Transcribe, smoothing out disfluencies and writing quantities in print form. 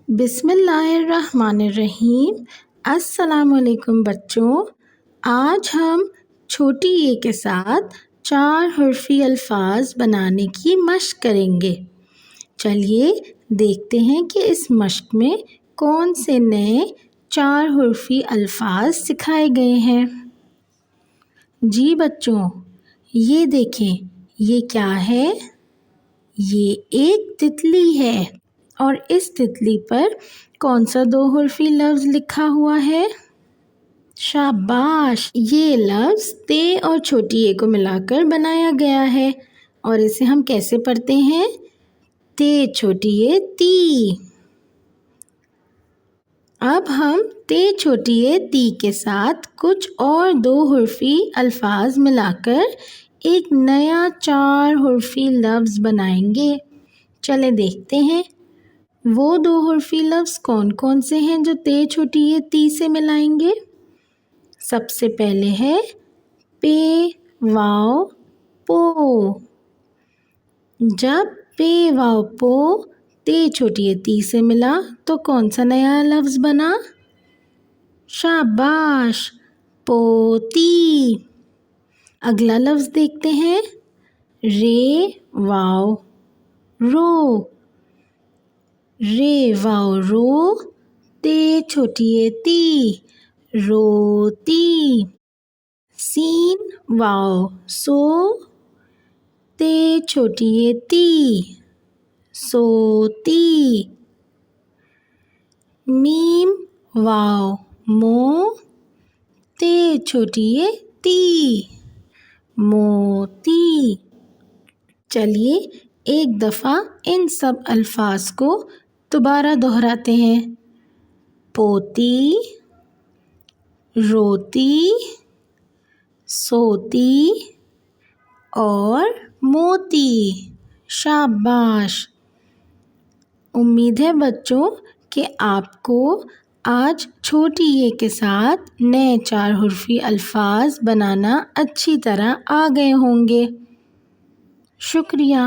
بسم اللہ الرحمن الرحیم۔ السلام علیکم بچوں، آج ہم چھوٹی اے کے ساتھ 4 حرفی الفاظ بنانے کی مشق کریں گے۔ چلیے دیکھتے ہیں کہ اس مشق میں کون سے نئے 4 حرفی الفاظ سکھائے گئے ہیں۔ جی بچوں، یہ دیکھیں، یہ کیا ہے؟ یہ ایک تتلی ہے اور اس تتلی پر کون سا 2 حرفی لفظ لکھا ہوا ہے؟ شاباش! یہ لفظ تے اور چھوٹی اے کو ملا کر بنایا گیا ہے اور اسے ہم کیسے پڑھتے ہیں؟ تے چھوٹی اے تی۔ اب ہم تے چھوٹی اے تی کے ساتھ کچھ اور 2 حرفی الفاظ ملا کر ایک نیا 4 حرفی لفظ بنائیں گے۔ چلے دیکھتے ہیں وہ 2 حرفی لفظ کون کون سے ہیں جو تے چھوٹی اے تی سے ملائیں گے۔ سب سے پہلے ہے پے واؤ پو۔ جب پے واؤ پو تے چھوٹی اے تی سے ملا تو کون سا نیا لفظ بنا؟ شاباش! پوتی۔ اگلا لفظ دیکھتے ہیں، رے واؤ رو۔ رے واؤ رو تے چھوٹی اے تی روتی۔ سین واؤ سو تے چھوٹی اے تی سوتی۔ میم واؤ مو تے چھوٹی اے تی موتی۔ چلیے ایک دفعہ ان سب الفاظ کو دوبارہ دہراتے ہیں۔ پوتی، روتی، سوتی اور موتی۔ شاباش! امید ہے بچوں کہ آپ کو آج چھوٹی اے کے ساتھ نئے 4 حرفی الفاظ بنانا اچھی طرح آ گئے ہوں گے۔ شکریہ۔